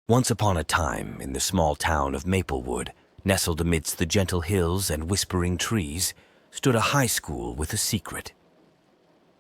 Once upon a time, in the small town of Maplewood, nestled amidst the gentle hills and whispering trees, stood a high school with a secret.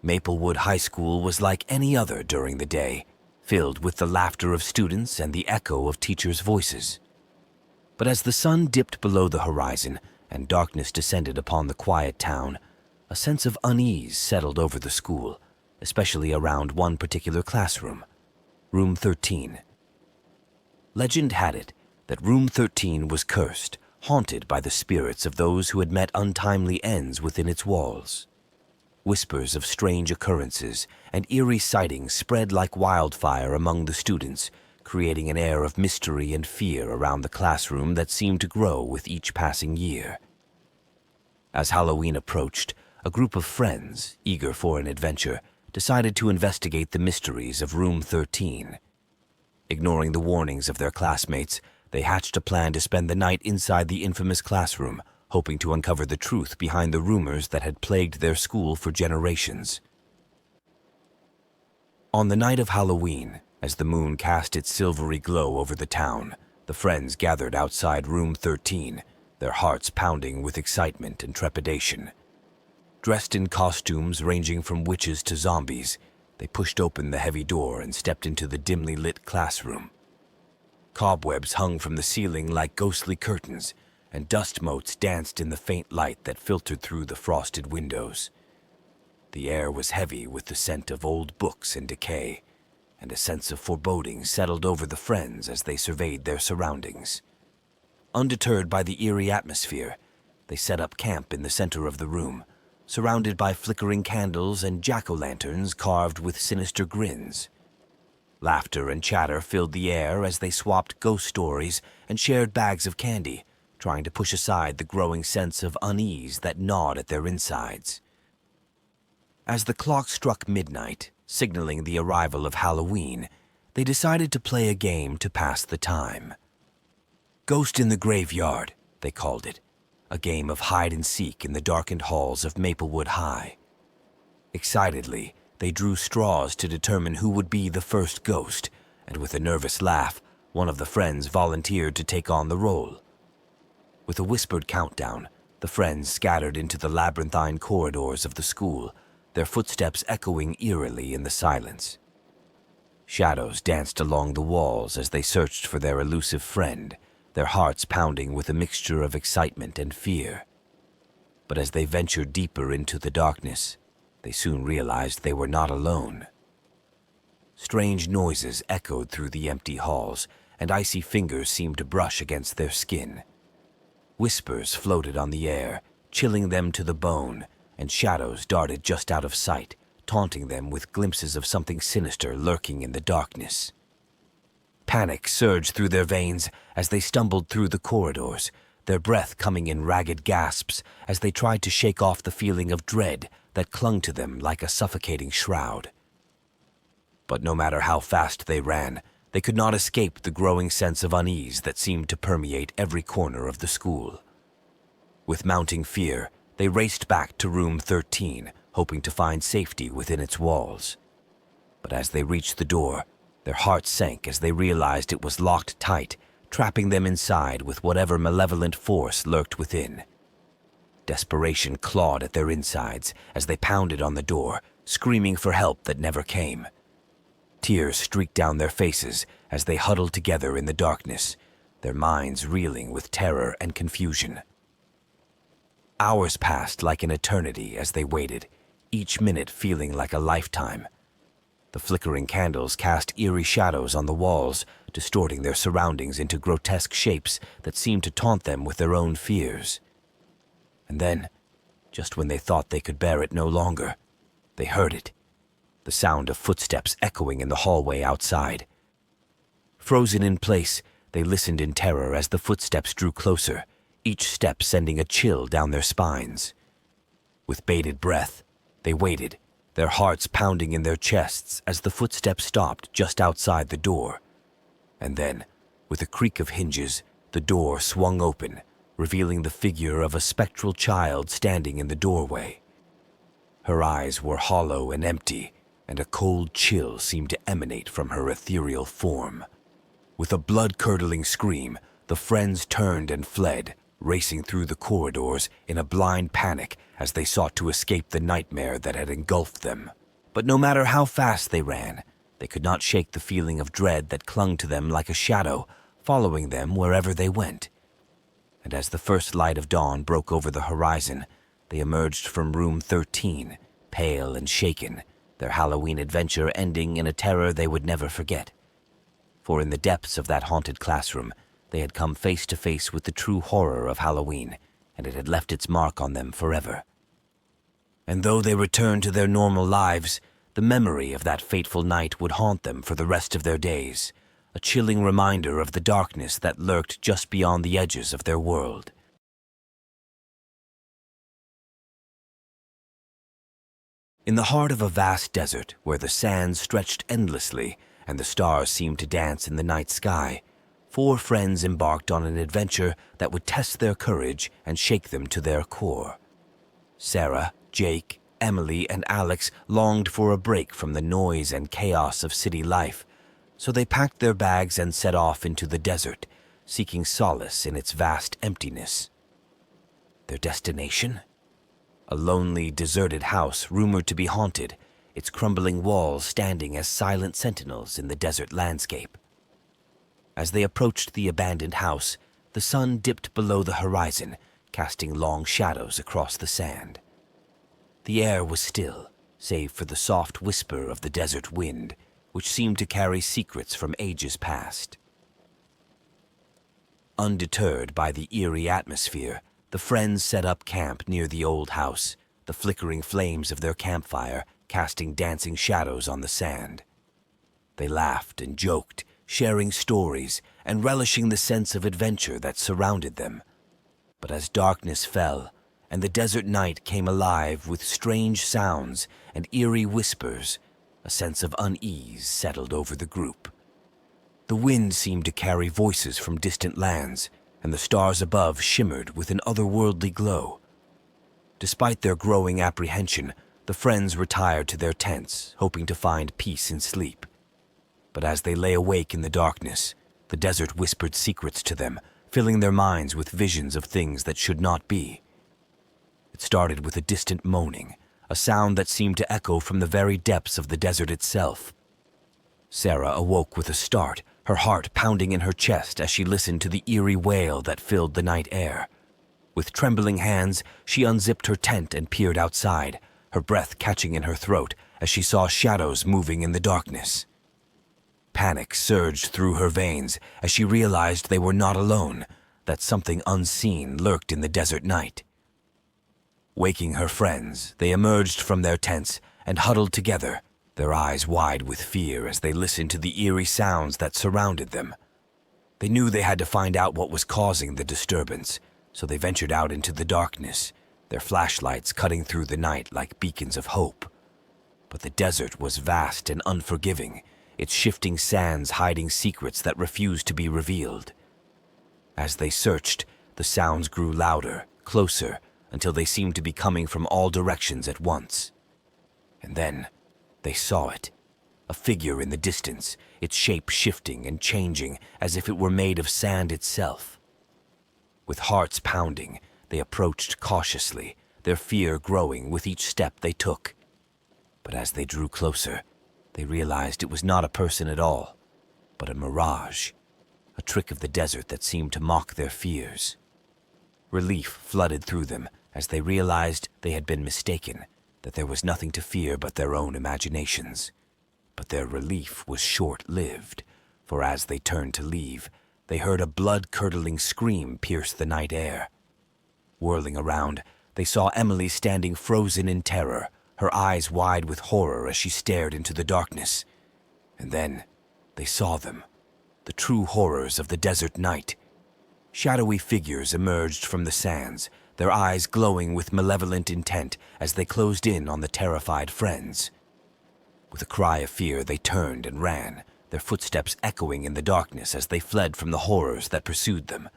Maplewood High School was like any other during the day, filled with the laughter of students and the echo of teachers' voices. But as the sun dipped below the horizon and darkness descended upon the quiet town, a sense of unease settled over the school, especially around one particular classroom, Room 13. Legend had it that Room 13 was cursed, haunted by the spirits of those who had met untimely ends within its walls. Whispers of strange occurrences and eerie sightings spread like wildfire among the students, creating an air of mystery and fear around the classroom that seemed to grow with each passing year. As Halloween approached, a group of friends, eager for an adventure, decided to investigate the mysteries of Room 13. Ignoring the warnings of their classmates, they hatched a plan to spend the night inside the infamous classroom, hoping to uncover the truth behind the rumors that had plagued their school for generations. On the night of Halloween, as the moon cast its silvery glow over the town, the friends gathered outside Room 13, their hearts pounding with excitement and trepidation. Dressed in costumes ranging from witches to zombies, they pushed open the heavy door and stepped into the dimly lit classroom. Cobwebs hung from the ceiling like ghostly curtains, and dust motes danced in the faint light that filtered through the frosted windows. The air was heavy with the scent of old books and decay, and a sense of foreboding settled over the friends as they surveyed their surroundings. Undeterred by the eerie atmosphere, they set up camp in the center of the room, surrounded by flickering candles and jack-o'-lanterns carved with sinister grins. Laughter and chatter filled the air as they swapped ghost stories and shared bags of candy, trying to push aside the growing sense of unease that gnawed at their insides. As the clock struck midnight, signaling the arrival of Halloween, they decided to play a game to pass the time. Ghost in the Graveyard, they called it, a game of hide-and-seek in the darkened halls of Maplewood High. Excitedly, they drew straws to determine who would be the first ghost, and with a nervous laugh, one of the friends volunteered to take on the role. With a whispered countdown, the friends scattered into the labyrinthine corridors of the school, their footsteps echoing eerily in the silence. Shadows danced along the walls as they searched for their elusive friend, their hearts pounding with a mixture of excitement and fear. But as they ventured deeper into the darkness, they soon realized they were not alone. Strange noises echoed through the empty halls, and icy fingers seemed to brush against their skin. Whispers floated on the air, chilling them to the bone, and shadows darted just out of sight, taunting them with glimpses of something sinister lurking in the darkness. Panic surged through their veins as they stumbled through the corridors, their breath coming in ragged gasps as they tried to shake off the feeling of dread that clung to them like a suffocating shroud. But no matter how fast they ran, they could not escape the growing sense of unease that seemed to permeate every corner of the school. With mounting fear, they raced back to Room 13, hoping to find safety within its walls. But as they reached the door, their hearts sank as they realized it was locked tight, trapping them inside with whatever malevolent force lurked within. Desperation clawed at their insides as they pounded on the door, screaming for help that never came. Tears streaked down their faces as they huddled together in the darkness, their minds reeling with terror and confusion. Hours passed like an eternity as they waited, each minute feeling like a lifetime. The flickering candles cast eerie shadows on the walls, distorting their surroundings into grotesque shapes that seemed to taunt them with their own fears. And then, just when they thought they could bear it no longer, they heard it, the sound of footsteps echoing in the hallway outside. Frozen in place, they listened in terror as the footsteps drew closer, each step sending a chill down their spines. With bated breath, they waited, their hearts pounding in their chests as the footsteps stopped just outside the door. And then, with a creak of hinges, the door swung open, revealing the figure of a spectral child standing in the doorway. Her eyes were hollow and empty, and a cold chill seemed to emanate from her ethereal form. With a blood-curdling scream, the friends turned and fled, racing through the corridors in a blind panic as they sought to escape the nightmare that had engulfed them. But no matter how fast they ran, they could not shake the feeling of dread that clung to them like a shadow, following them wherever they went. And as the first light of dawn broke over the horizon, they emerged from room 13, pale and shaken, their Halloween adventure ending in a terror they would never forget. For in the depths of that haunted classroom, they had come face to face with the true horror of Halloween, and it had left its mark on them forever. And though they returned to their normal lives, the memory of that fateful night would haunt them for the rest of their days, a chilling reminder of the darkness that lurked just beyond the edges of their world. In the heart of a vast desert, where the sands stretched endlessly and the stars seemed to dance in the night sky, 4 friends embarked on an adventure that would test their courage and shake them to their core. Sarah, Jake, Emily, and Alex longed for a break from the noise and chaos of city life, so they packed their bags and set off into the desert, seeking solace in its vast emptiness. Their destination? A lonely, deserted house rumored to be haunted, its crumbling walls standing as silent sentinels in the desert landscape. As they approached the abandoned house, the sun dipped below the horizon, casting long shadows across the sand. The air was still, save for the soft whisper of the desert wind, which seemed to carry secrets from ages past. Undeterred by the eerie atmosphere, the friends set up camp near the old house, the flickering flames of their campfire casting dancing shadows on the sand. They laughed and joked, sharing stories and relishing the sense of adventure that surrounded them. But as darkness fell, and the desert night came alive with strange sounds and eerie whispers, a sense of unease settled over the group. The wind seemed to carry voices from distant lands, and the stars above shimmered with an otherworldly glow. Despite their growing apprehension, the friends retired to their tents, hoping to find peace in sleep. But as they lay awake in the darkness, the desert whispered secrets to them, filling their minds with visions of things that should not be. It started with a distant moaning, a sound that seemed to echo from the very depths of the desert itself. Sarah awoke with a start, her heart pounding in her chest as she listened to the eerie wail that filled the night air. With trembling hands, she unzipped her tent and peered outside, her breath catching in her throat as she saw shadows moving in the darkness. Panic surged through her veins as she realized they were not alone, that something unseen lurked in the desert night. Waking her friends, they emerged from their tents and huddled together, their eyes wide with fear as they listened to the eerie sounds that surrounded them. They knew they had to find out what was causing the disturbance, so they ventured out into the darkness, their flashlights cutting through the night like beacons of hope. But the desert was vast and unforgiving, its shifting sands hiding secrets that refused to be revealed. As they searched, the sounds grew louder, closer, until they seemed to be coming from all directions at once. And then they saw it, a figure in the distance, its shape shifting and changing as if it were made of sand itself. With hearts pounding, they approached cautiously, their fear growing with each step they took. But as they drew closer, they realized it was not a person at all, but a mirage, a trick of the desert that seemed to mock their fears. Relief flooded through them as they realized they had been mistaken, that there was nothing to fear but their own imaginations. But their relief was short-lived, for as they turned to leave, they heard a blood-curdling scream pierce the night air. Whirling around, they saw Emily standing frozen in terror, her eyes wide with horror as she stared into the darkness. And then they saw them, the true horrors of the desert night. Shadowy figures emerged from the sands, their eyes glowing with malevolent intent as they closed in on the terrified friends. With a cry of fear, they turned and ran, their footsteps echoing in the darkness as they fled from the horrors that pursued them.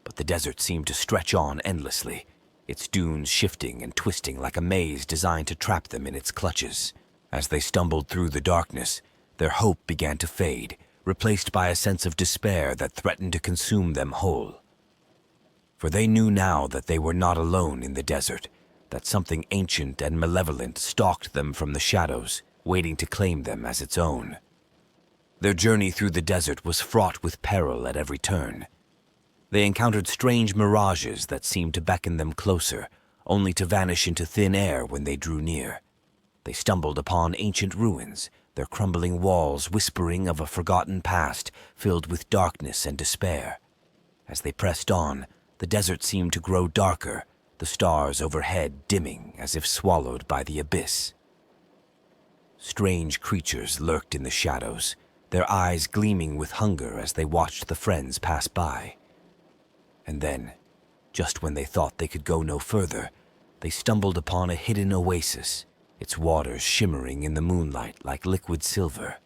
But the desert seemed to stretch on endlessly, its dunes shifting and twisting like a maze designed to trap them in its clutches. As they stumbled through the darkness, their hope began to fade, replaced by a sense of despair that threatened to consume them whole. For they knew now that they were not alone in the desert, that something ancient and malevolent stalked them from the shadows, waiting to claim them as its own. Their journey through the desert was fraught with peril at every turn. They encountered strange mirages that seemed to beckon them closer, only to vanish into thin air when they drew near. They stumbled upon ancient ruins, their crumbling walls whispering of a forgotten past filled with darkness and despair. As they pressed on, the desert seemed to grow darker, the stars overhead dimming as if swallowed by the abyss. Strange creatures lurked in the shadows, their eyes gleaming with hunger as they watched the friends pass by. And then, just when they thought they could go no further, they stumbled upon a hidden oasis, its waters shimmering in the moonlight like liquid silver.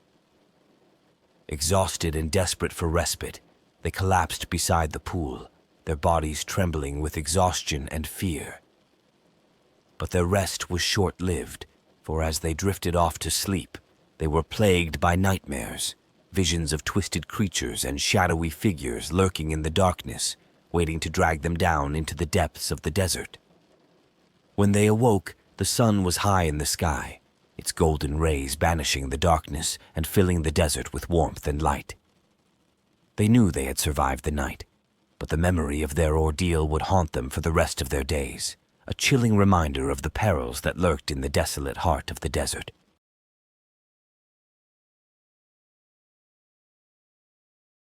Exhausted and desperate for respite, they collapsed beside the pool, their bodies trembling with exhaustion and fear. But their rest was short-lived, for as they drifted off to sleep, they were plagued by nightmares, visions of twisted creatures and shadowy figures lurking in the darkness, waiting to drag them down into the depths of the desert. When they awoke, the sun was high in the sky, its golden rays banishing the darkness and filling the desert with warmth and light. They knew they had survived the night, but the memory of their ordeal would haunt them for the rest of their days, a chilling reminder of the perils that lurked in the desolate heart of the desert.